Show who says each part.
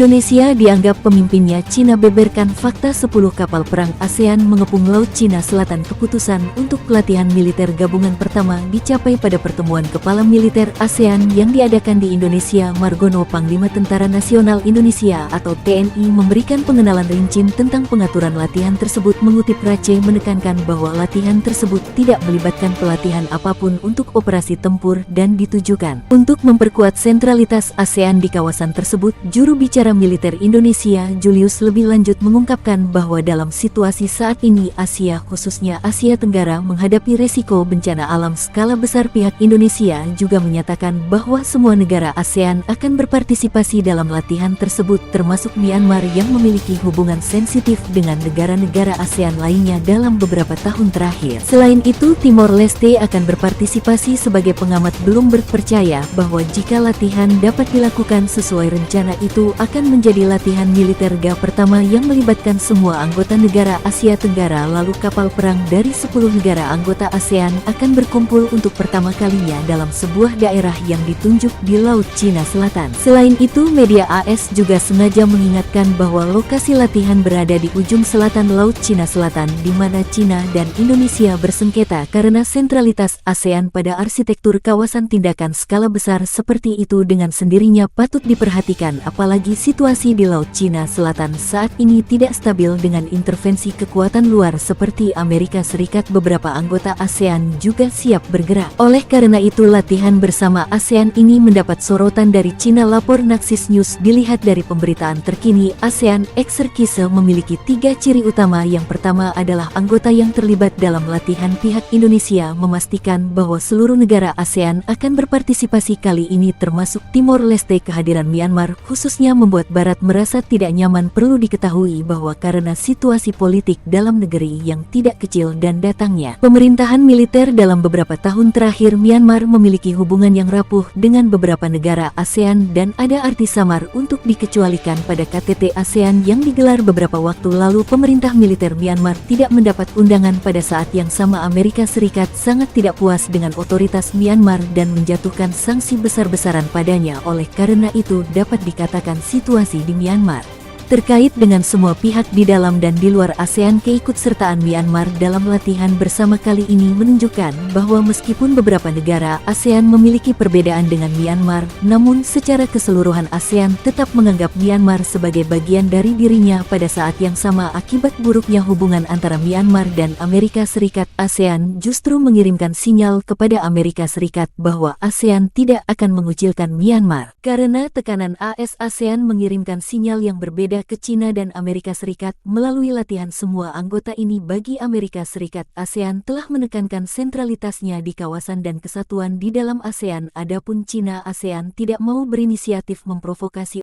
Speaker 1: Indonesia dianggap pemimpinnya Cina beberkan fakta 10 kapal perang ASEAN mengepung Laut Cina Selatan. Keputusan untuk pelatihan militer gabungan pertama dicapai pada pertemuan Kepala Militer ASEAN yang diadakan di Indonesia. Margono, Panglima Tentara Nasional Indonesia atau TNI, memberikan pengenalan rinci tentang pengaturan latihan tersebut. Mengutip Race, menekankan bahwa latihan tersebut tidak melibatkan pelatihan apapun untuk operasi tempur dan ditujukan untuk memperkuat sentralitas ASEAN di kawasan tersebut. Juru bicara militer Indonesia, Julius, lebih lanjut mengungkapkan bahwa dalam situasi saat ini Asia, khususnya Asia Tenggara, menghadapi resiko bencana alam skala besar. Pihak Indonesia juga menyatakan bahwa semua negara ASEAN akan berpartisipasi dalam latihan tersebut, termasuk Myanmar yang memiliki hubungan sensitif dengan negara-negara ASEAN lainnya dalam beberapa tahun terakhir. Selain itu, Timor Leste akan berpartisipasi sebagai pengamat. Bloomberg percaya bahwa jika latihan dapat dilakukan sesuai rencana, itu akan menjadi latihan militer pertama yang melibatkan semua anggota negara Asia Tenggara. Lalu kapal perang dari 10 negara anggota ASEAN akan berkumpul untuk pertama kalinya dalam sebuah daerah yang ditunjuk di Laut Cina Selatan. Selain itu, media AS juga sengaja mengingatkan bahwa lokasi latihan berada di ujung selatan Laut Cina Selatan, di mana Cina dan Indonesia bersengketa karena sentralitas ASEAN pada arsitektur kawasan. Tindakan skala besar seperti itu dengan sendirinya patut diperhatikan, apalagi situasi di Laut Cina Selatan saat ini tidak stabil dengan intervensi kekuatan luar seperti Amerika Serikat. Beberapa anggota ASEAN juga siap bergerak. Oleh karena itu, latihan bersama ASEAN ini mendapat sorotan dari Cina. Lapor Naxis News. Dilihat dari pemberitaan terkini, ASEAN Exercise memiliki 3 ciri utama. Yang pertama adalah anggota yang terlibat dalam latihan. Pihak Indonesia memastikan bahwa seluruh negara ASEAN akan berpartisipasi kali ini, termasuk Timor Leste. Kehadiran Myanmar khususnya membuat Barat merasa tidak nyaman. Perlu diketahui bahwa karena situasi politik dalam negeri yang tidak kecil dan datangnya pemerintahan militer dalam beberapa tahun terakhir, Myanmar memiliki hubungan yang rapuh dengan beberapa negara ASEAN dan ada arti samar untuk dikecualikan pada KTT ASEAN yang digelar beberapa waktu lalu. Pemerintah militer Myanmar tidak mendapat undangan. Pada saat yang sama, Amerika Serikat sangat tidak puas dengan otoritas Myanmar dan menjatuhkan sanksi besar-besaran padanya. Oleh karena itu, dapat dikatakan situasi di Myanmar terkait dengan semua pihak di dalam dan di luar ASEAN. Keikutsertaan Myanmar dalam latihan bersama kali ini menunjukkan bahwa meskipun beberapa negara ASEAN memiliki perbedaan dengan Myanmar, namun secara keseluruhan ASEAN tetap menganggap Myanmar sebagai bagian dari dirinya. Pada saat yang sama, akibat buruknya hubungan antara Myanmar dan Amerika Serikat, ASEAN justru mengirimkan sinyal kepada Amerika Serikat bahwa ASEAN tidak akan mengucilkan Myanmar. Karena tekanan AS, ASEAN mengirimkan sinyal yang berbeda ke Cina dan Amerika Serikat melalui latihan semua anggota ini. Bagi Amerika Serikat, ASEAN telah menekankan sentralitasnya di kawasan dan kesatuan di dalam ASEAN. Adapun Cina, ASEAN tidak mau berinisiatif memprovokasi